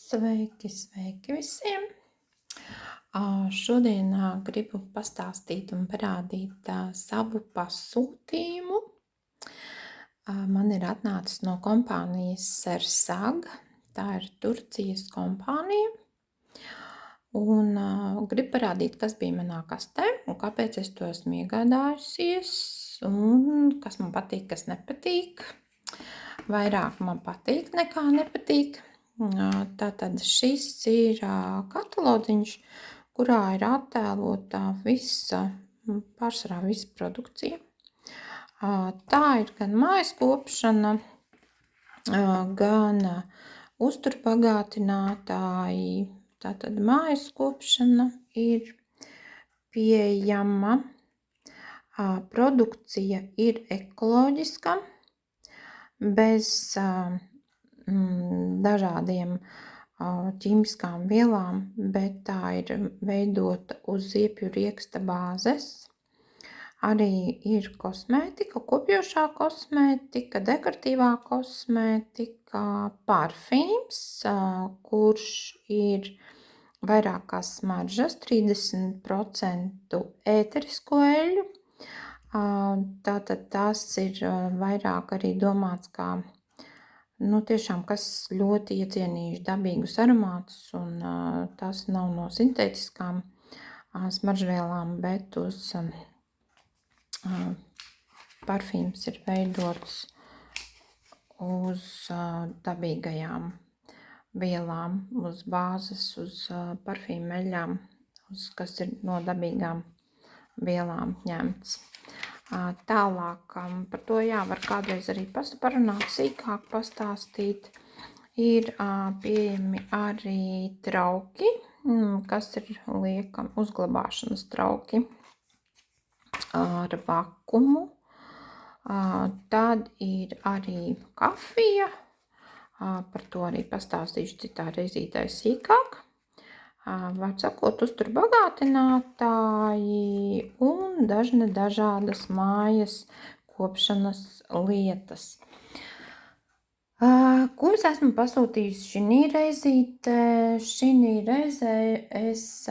Sveiki visiem! Šodien gribu pastāstīt un parādīt savu pasūtījumu. Man ir atnācis no kompānijas Sersag. Tā ir Turcijas kompānija. Un gribu parādīt, kas bija manā kastē un kāpēc es to esmu iegādājusies un kas man patīk, kas nepatīk. Vairāk man patīk nekā nepatīk. Tātad šis ir katalodziņš, kurā ir attēlota pārsvarā visa produkcija. Tā ir gan mājas kopšana, gan uzturbagātinātāji. Tātad mājas kopšana ir pieejama. Produkcija ir ekoloģiska, bez dažādiem ķīmiskām vielām, bet tā ir veidota uz ziepju rieksta bāzes. Arī ir kosmētika, kopjošā kosmētika, dekoratīvā kosmētika, parfīms, kurš ir vairākās smaržas, 30% ēterisko eļļu. Tātad tas ir vairāk arī domāts kā, tiešām, kas ļoti iecienījuši dabīgus aromātus, un tas nav no sintētiskām smaržvielām, bet uz parfīms ir veidots uz dabīgajām vielām, uz bāzes, uz parfīmu eļļām, kas ir no dabīgām vielām ņemts. Tālāk par to var kādreiz arī parunāt, sīkāk pastāstīt. Ir pieejami arī trauki, kas ir uzglabāšanas trauki ar vakumu. Tad ir arī kafija, par to arī pastāstīšu citā reizītē sīkāk. Var sakot, uzturbagātinātāji un dažādas mājas kopšanas lietas. Ko es esmu pasūtījusi šī reizītē? Šī reizē es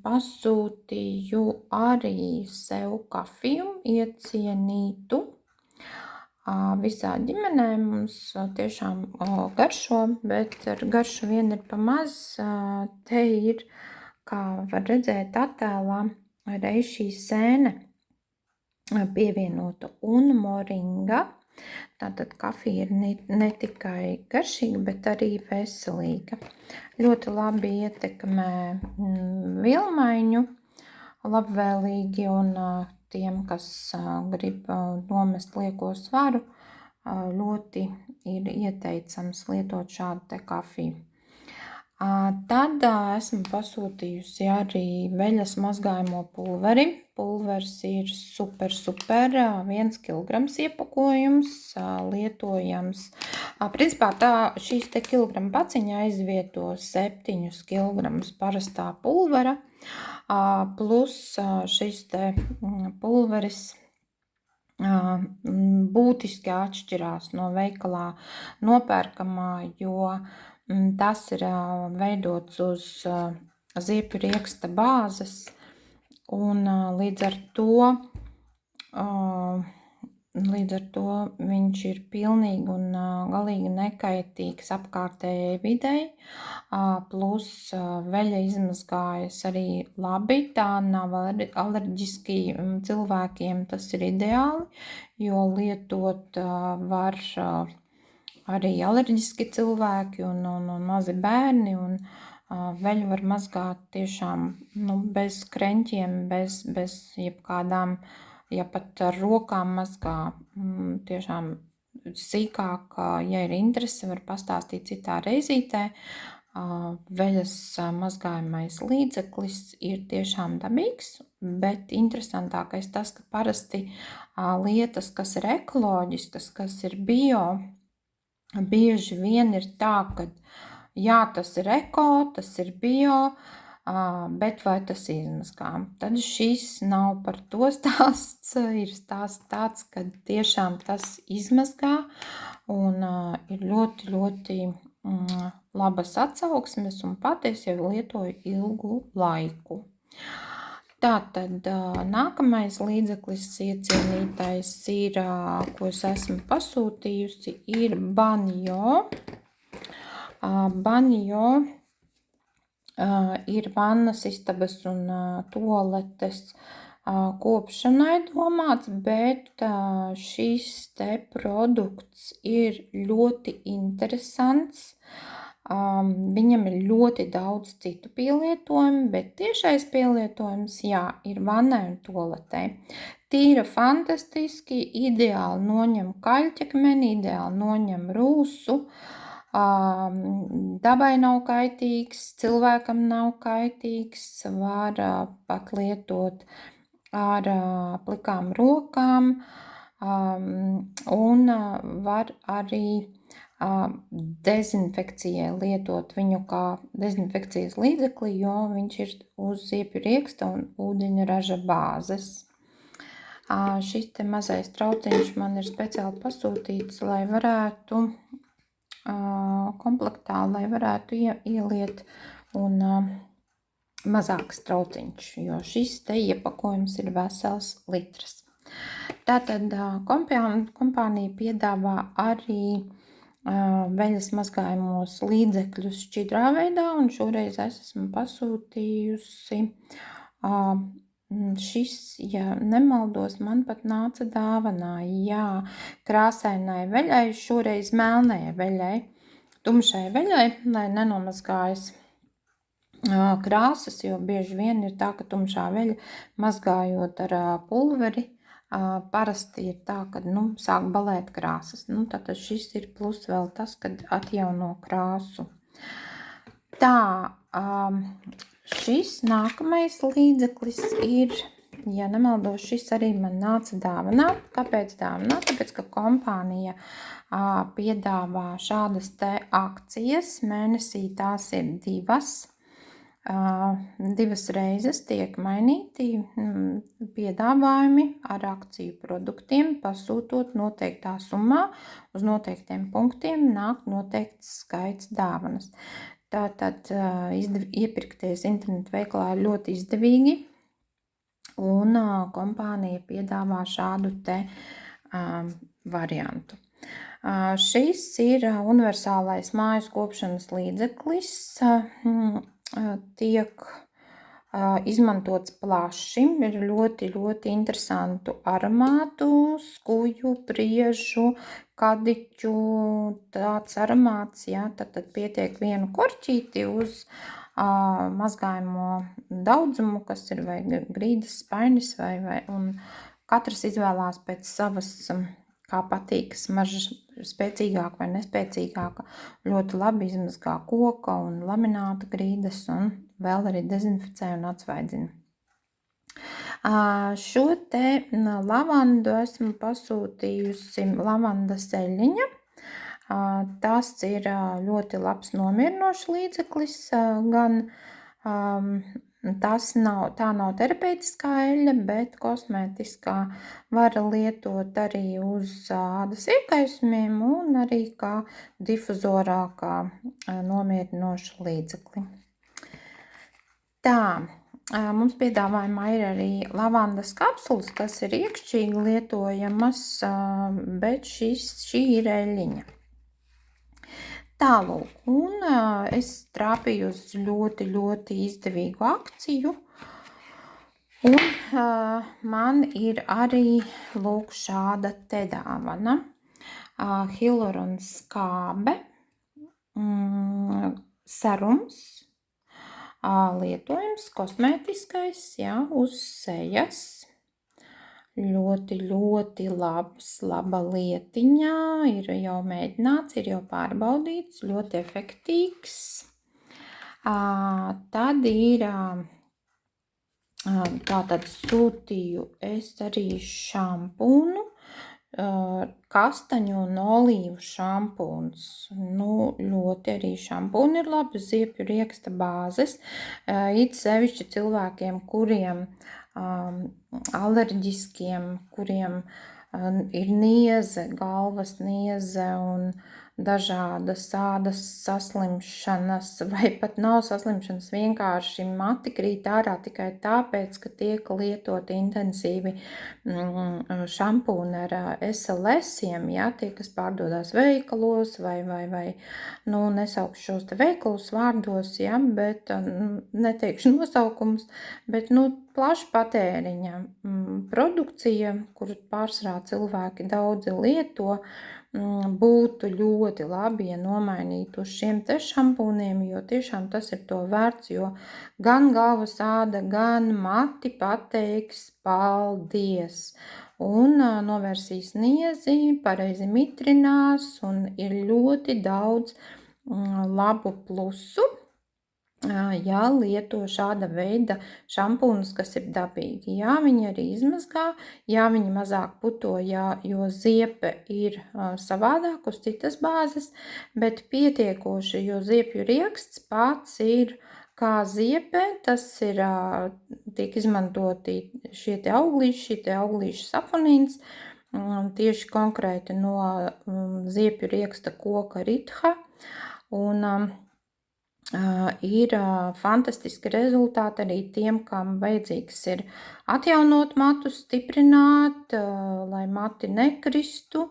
pasūtīju arī sev kafiju iecienītu. Visā ģimenē mums tiešām garšo, bet ar garšu vien ir pa maz. Te ir, kā var redzēt attēlā, reiz šī sēne pievienota un moringa. Tātad kafija ir ne tikai garšīga, bet arī veselīga. Ļoti labi ietekmē vielmaiņu, labvēlīgi, un tiem, kas grib nomest lieko svaru, ļoti ir ieteicams lietot šādu te kafiju. Tad esmu pasūtījusi arī veļas mazgājamo pulveri. Pulveris ir super, 1 kilograms iepakojums, lietojams. Principā šīs te kilogramu paciņa aizvieto 7 kilogramus parastā pulvera. Plus šis te pulveris būtiski atšķirās no veikalā nopērkamā, jo tas ir veidots uz ziepju rieksta bāzes, un līdz ar to viņš ir pilnīgi un galīgi nekaitīgs apkārtējai videi, plus veļa izmazgājas arī labi. Tā nav alerģiski cilvēkiem, tas ir ideāli, jo lietot var arī alerģiski cilvēki un mazi bērni, un veļu var mazgāt tiešām bez kreņķiem, bez jebkādām. Ja pat ar rokām mazgā, tiešām sīkāk, ja ir interese, var pastāstīt citā reizītē. Veļas mazgājamais līdzeklis ir tiešām dabīgs, bet interesantākais tas, ka parasti lietas, kas ir ekoloģiskas, kas ir bio, bieži vien ir tā, ka jā, tas ir eko, tas ir bio, bet vai tas izmazgā? Tad šis nav par to stāsts, ir stāsts tāds, ka tiešām tas izmazgā un ir ļoti, ļoti labas atsauksmes, un pat es jau lietoju ilgu laiku. Tātad nākamais līdzeklis iecienītais ir, ko es esmu pasūtījusi, ir Banjo. Banjo ir vannas istabas un tualetes kopšanai domāts, bet šis te produkts ir ļoti interesants. Viņam ir ļoti daudz citu pielietojumu, bet tiešais pielietojums, jā, ir vannai un tualetei. Tīra fantastiski, ideāli noņem kaļķakmeni, ideāli noņem rūsu, dabai nav kaitīgs, cilvēkam nav kaitīgs, var pat lietot ar plikām rokām, un var arī dezinfekcijai lietot viņu kā dezinfekcijas līdzekli, jo viņš ir uz ziepju rieksta un ūdeņraža bāzes. Šis te mazais trauciņš man ir speciāli pasūtīts, lai varētu komplektā, lai varētu ieliet un mazāks trauciņš, jo šis te iepakojums ir vesels litrs. Tātad kompānija piedāvā arī veļas mazgājumos līdzekļus šķidrā veidā, un šoreiz es esmu pasūtījusi šis, ja nemaldos, man pat nāca dāvanā, jā, krāsainai veļai, šoreiz melnai veļai, tumšai veļai, lai nenomazgājas krāsas, jo bieži vien ir tā, ka tumšā veļa mazgājot ar pulveri, parasti ir tā, ka, sāk balēt krāsas. Tātad šis ir plus vēl tas, kad atjauno krāsu. Tā, šis nākamais līdzeklis ir, ja nemaldos, šis arī man nāca dāvanā. Kāpēc dāvanā? Tāpēc, ka kompānija piedāvā šādas te akcijas. Mēnesī tās ir divas reizes tiek mainīti piedāvājumi ar akciju produktiem, pasūtot noteiktā summā, uz noteiktiem punktiem nāk noteikts skaits dāvanas. Tātad iepirkties internetu veikalā ir ļoti izdevīgi, un kompānija piedāvā šādu te variantu. Šis ir universālais mājas kopšanas līdzeklis, tiek izmantots plaši, ir ļoti, ļoti interesantu aromātu, skuju, priežu, kadiķu, tāds aromāts, jā, tad pietiek vienu korķīti uz mazgājumu daudzumu, kas ir vai grīdas spainis, un katrs izvēlās pēc savas, kā patīk, smarža spēcīgāka vai nespēcīgāka, ļoti labi izmazgā koka un lamināta grīdas un vēl arī dezinficē un atsvaidzina. Šo te lavandu esmu pasūtījusi lavandas eļļiņa. Tas ir ļoti labs nomierinošs līdzeklis, gan tā nav terapeitiskā eļļa, bet kosmētiskā var lietot arī uz ādas iekaisumiem un arī kā difuzorā, kā nomierinošu līdzekli. Tā, mums piedāvājumā ir arī lavandas kapsulas, kas ir iekšķīgi lietojamas, bet šī ir eļļiņa. Tālūk, un es trāpīju uz ļoti, ļoti izdevīgu akciju, un man ir arī lūk šāda te dāvana, hialurons skābe, serums, lietojums, kosmētiskais, jā, uz sejas. Ļoti, ļoti laba lietiņā, ir jau mēģināts, ir jau pārbaudīts, ļoti efektīgs. Tad ir, tātad sūtīju es arī šampūnu, kastaņu un olīvu šampūns. Ļoti arī šampūni ir labi, ziepju rieksta bāzes, it sevišķi cilvēkiem, kuriem alerģiskiem, kuriem ir nieze, galvas nieze un dažādas ādas saslimšanas, vai pat nav saslimšanas, vienkārši mati krīt ārā tikai tāpēc, ka tiek lietot intensīvi šampūni ar SLS-iem, ja, tie, kas pārdodās veikalos, vai nesaukšu šos te veikalus vārdos, ja, bet neteikšu nosaukums, bet, plaša patēriņa produkcija, kuru pārsvarā cilvēki daudzi lieto, būtu ļoti labi, ja nomainītu uz šiem te šampūniem, jo tiešām tas ir to vērts, jo gan galvas āda, gan mati pateiks paldies un novērsīs niezi, pareizi mitrinās un ir ļoti daudz labu plusu, ja lieto šāda veida šampūnus, kas ir dabīgi. Jā, viņi arī izmazgā, jā, viņi mazāk puto, jo ziepe ir savādāk uz citas bāzes, bet pietiekoši, jo ziepju rieksts pats ir kā ziepe, tas ir, tiek izmantoti šie te auglīšu saponīns, tieši konkrēti no ziepju rieksta koka ritha, un ir fantastiski rezultāti arī tiem, kam vajadzīgs ir atjaunot matus, stiprināt, lai mati nekristu,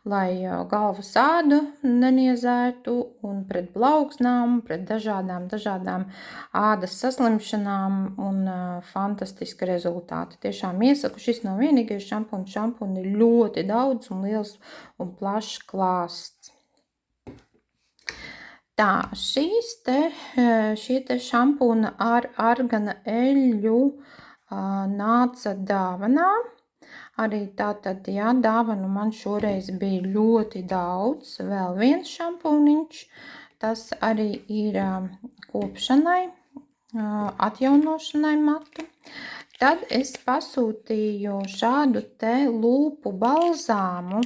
lai galvas āda neniezētu un pret blaugsnām, pret dažādām ādas saslimšanām un fantastiski rezultāti. Tiešām iesaku, šis nav vienīgais šampūns, šampūni ir ļoti daudz un liels un plašs klāsts. Tā, šie te šampūna ar argana eļļu nāca dāvanā. Arī tātad, dāvanu man šoreiz bija ļoti daudz. Vēl viens šampūniņš, tas arī ir kopšanai, atjaunošanai matu. Tad es pasūtīju šādu te lūpu balzāmu.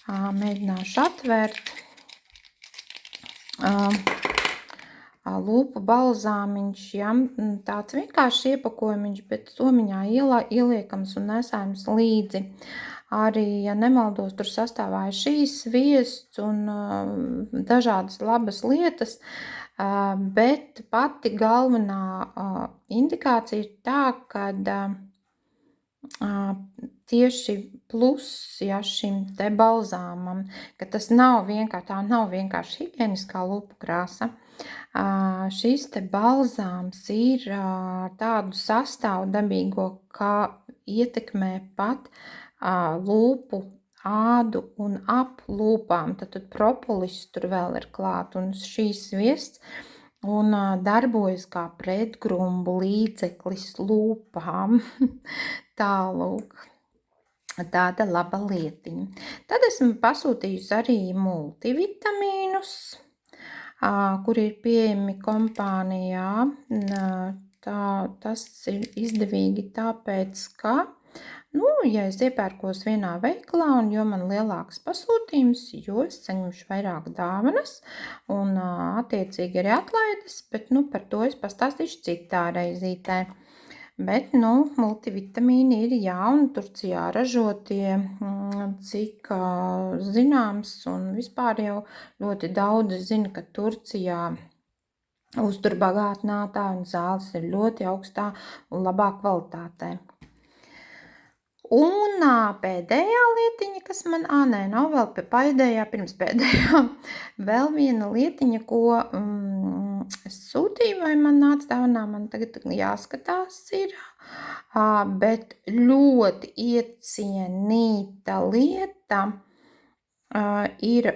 Mēģināšu atvērt. Lūpu balzāmiņš, tāds vienkārši iepakojumiņš, bet somiņā ieliekams un nesājams līdzi. Arī, ja nemaldos, tur sastāvā ir šīs sviests un dažādas labas lietas, bet pati galvenā indikācija ir tā, kad tieši plus, šim te balzāmam, ka tas nav vienkārši higieniskā lūpu krāsa. Šis te balzāms ir tādu sastāvu dabīgo, kā ietekmē pat lūpu ādu un ap lūpām, tad propolis tur vēl ir klāt un šīs sviests un darbojas kā pretgrumbu līdzeklis lūpām. Tālūk. Tāda laba lietiņa. Tad esmu pasūtījusi arī multivitamīnus, kuri ir pieejami kompānijā. Tas ir izdevīgi tāpēc, ka, ja es iepērkos vienā veikalā un jo man lielāks pasūtījums, jo es saņemšu vairāk dāvanas un attiecīgi arī atlaides, bet, par to es pastāstīšu citā reizītē. Bet, multivitamīni ir un Turcijā ražotie, cik zināms, un vispār jau ļoti daudz zina, ka Turcijā uzturbagātinātāji un zāles ir ļoti augstā un labā kvalitātē. Un pēdējā lietiņa, kas man, nav vēl pēdējā, pirms pēdējā, vēl viena lietiņa, ko es sūtīju, vai man nāca dāvanā, man tagad jāskatās ir, bet ļoti iecienīta lieta ir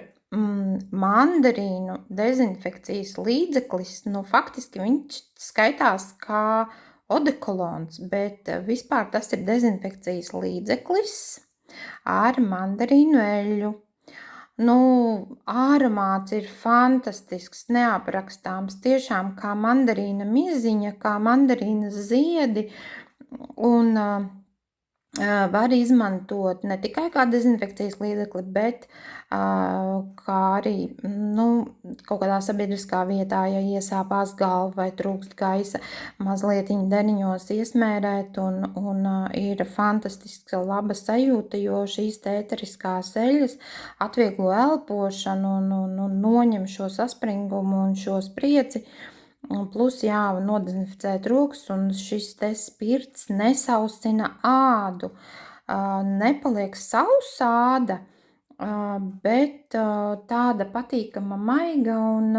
mandarīnu dezinfekcijas līdzeklis, faktiski viņš skaitās kā odekolons, bet vispār tas ir dezinfekcijas līdzeklis ar mandarīnu eļļu. Āromāts ir fantastisks, neaprakstāms, tiešām kā mandarīna miziņa, kā mandarīna ziedi, un Var izmantot ne tikai kā dezinfekcijas līdzekli, bet kā arī kaut kādā sabiedriskā vietā, ja iesāpās galva vai trūkst gaisa, mazliet deniņos iesmērēt, un ir fantastiska laba sajūta, jo šīs ēteriskās eļļas atvieglo elpošanu un noņem šo saspringumu un šo spriedzi. Plus, nodezinficēt rokas, un šis te spirts nesausina ādu. Nepaliek sausa āda, bet tāda patīkama maiga un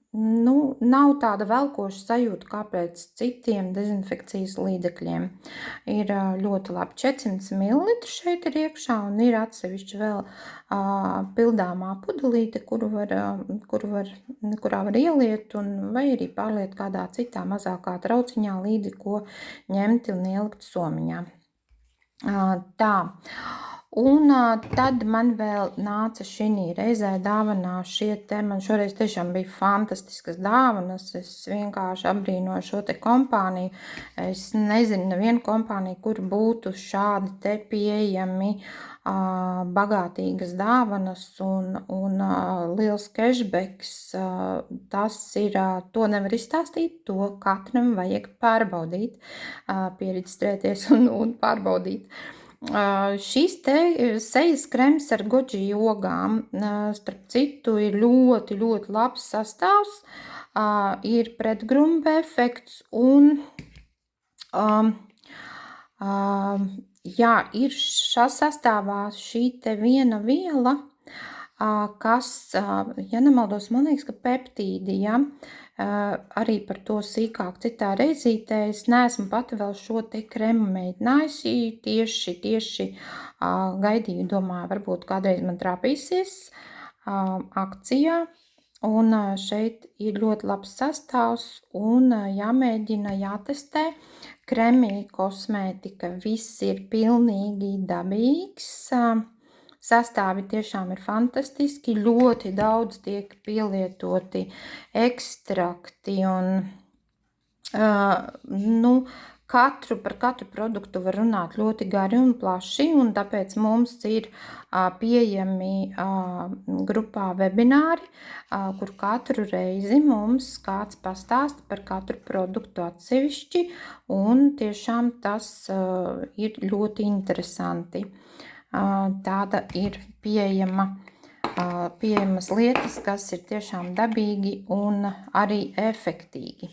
nav tāda velkoša sajūta kā pēc citiem dezinfekcijas līdzekļiem. Ir ļoti labi 400 ml šeit ir iekšā, un ir atsevišķi vēl pildāmā pudelīte, kurā var ieliet, vai arī pārliet kādā citā mazākā trauciņā līdzi, ko ņemt un ielikt somiņā. Tā. Un tad man vēl nāca šī reizē dāvanā man šoreiz tiešām bija fantastiskas dāvanas, es vienkārši abrīnoju šo te kompāniju. Es nezinu nevienu kompāniju, kur būtu šādi te pieejami bagātīgas dāvanas un liels cashbacks. Tas ir, to nevar izstāstīt, to katram vajag pārbaudīt, pieregistrēties un pārbaudīt. Šīs te sejas krems ar goji jogām, starp citu, ir ļoti, ļoti labs sastāvs, ir pretgrumba efekts un ir šā sastāvā šī te viena viela, kas, ja nemaldos, man liekas, ka peptīdi, arī par to sīkāk citā reizītē. Es neesmu pati vēl šo te kremu mēģinājusi, tieši gaidīju, domāju, varbūt kādreiz man trāpīsies akcijā. Un šeit ir ļoti labs sastāvs un jāmēģina, jātestē. Kremī kosmētika, viss ir pilnīgi dabīgs. Sastāvi tiešām ir fantastiski, ļoti daudz tiek pielietoti ekstrakti un par katru produktu var runāt ļoti gari un plaši, un tāpēc mums ir pieejami grupā webināri, kur katru reizi mums kāds pastāsta par katru produktu atsevišķi, un tiešām tas ir ļoti interesanti. Tāda ir pieejamas lietas, kas ir tiešām dabīgi un arī efektīgi.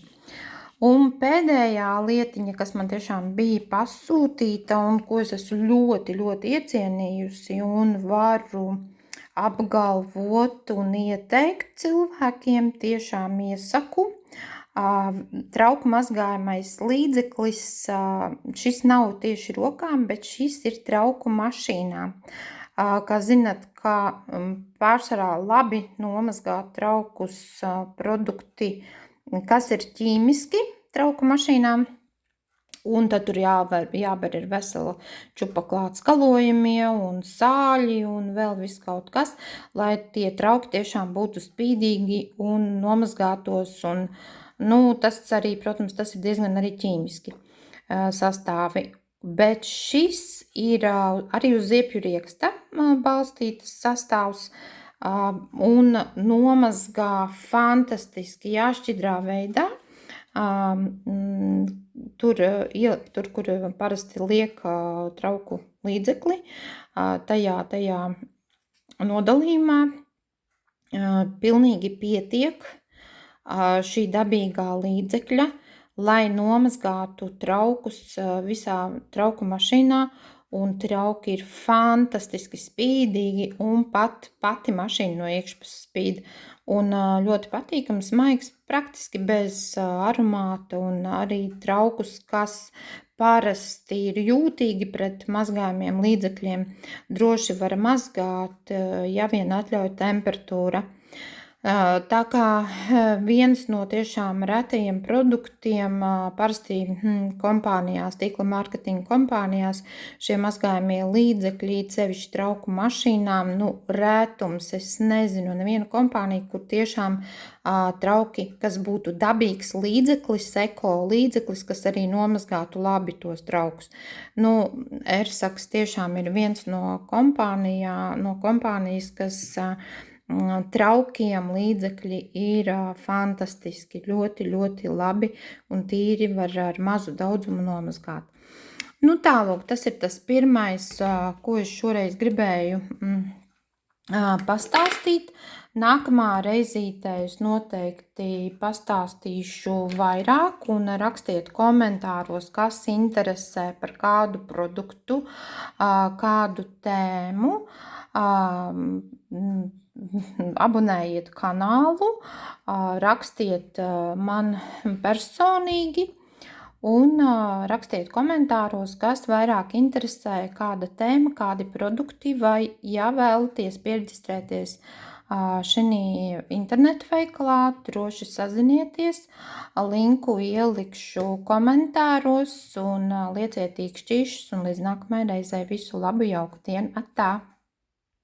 Un pēdējā lietiņa, kas man tiešām bija pasūtīta un ko es esmu ļoti, ļoti iecienījusi un varu apgalvot un ieteikt cilvēkiem, tiešām iesaku. Trauku mazgājamais līdzeklis, šis nav tieši rokām, bet šis ir trauku mašīnā. Kā zinat, kā pārsvarā labi nomazgāt traukus produkti, kas ir ķīmiski trauku mašīnām, un tad tur jāber ir vesela čupa klāt skalojumie un sāļi un vēl viss kaut kas, lai tie trauki tiešām būtu spīdīgi un nomazgātos un tas arī, protams, tas ir diezgan arī ķīmiski sastāvi. Bet šis ir arī uz ziepju rieksta balstītas sastāvs un nomazgā fantastiski jāšķidrā veidā. Tur, kur parasti liek trauku līdzekli, tajā nodalījumā pilnīgi pietiek šī dabīgā līdzekļa, lai nomazgātu traukus visā trauku mašīnā, un trauki ir fantastiski spīdīgi, un pati mašīna no iekšpuses spīd, un ļoti patīkams, maigs, praktiski bez aromāta, un arī traukus, kas parasti ir jūtīgi pret mazgājumiem līdzekļiem, droši var mazgāt, ja vien atļauj temperatūra. Tā kā viens no tiešām retajiem produktiem parasti kompānijās, tīkla mārketinga kompānijās, šie mazgājamie līdzekļi, sevišķi trauku mašīnām, rētums. Es nezinu nevienu kompāniju, kur tiešām trauki, kas būtu dabīgs līdzeklis, eko līdzeklis, kas arī nomazgātu labi tos traukus. Ersaks tiešām ir viens no kompānijas, kas traukiem līdzekļi ir fantastiski, ļoti, ļoti labi un tīri var ar mazu daudzumu nomazgāt. Tālūk, tas ir tas pirmais, ko es šoreiz gribēju pastāstīt. Nākamā reizītē es noteikti pastāstīšu vairāk un rakstiet komentāros, kas interesē par kādu produktu, kādu tēmu. Abonējiet kanālu, rakstiet man personīgi un rakstiet komentāros, kas vairāk interesē, kāda tēma, kādi produkti, vai ja vēlaties pieregistrēties šajā internetu veikalā, droši sazinieties. Linku ielikšu komentāros un lieciet īkšķīšus un līdz nākamajai reizei visu labu, jauku dienu. Atā!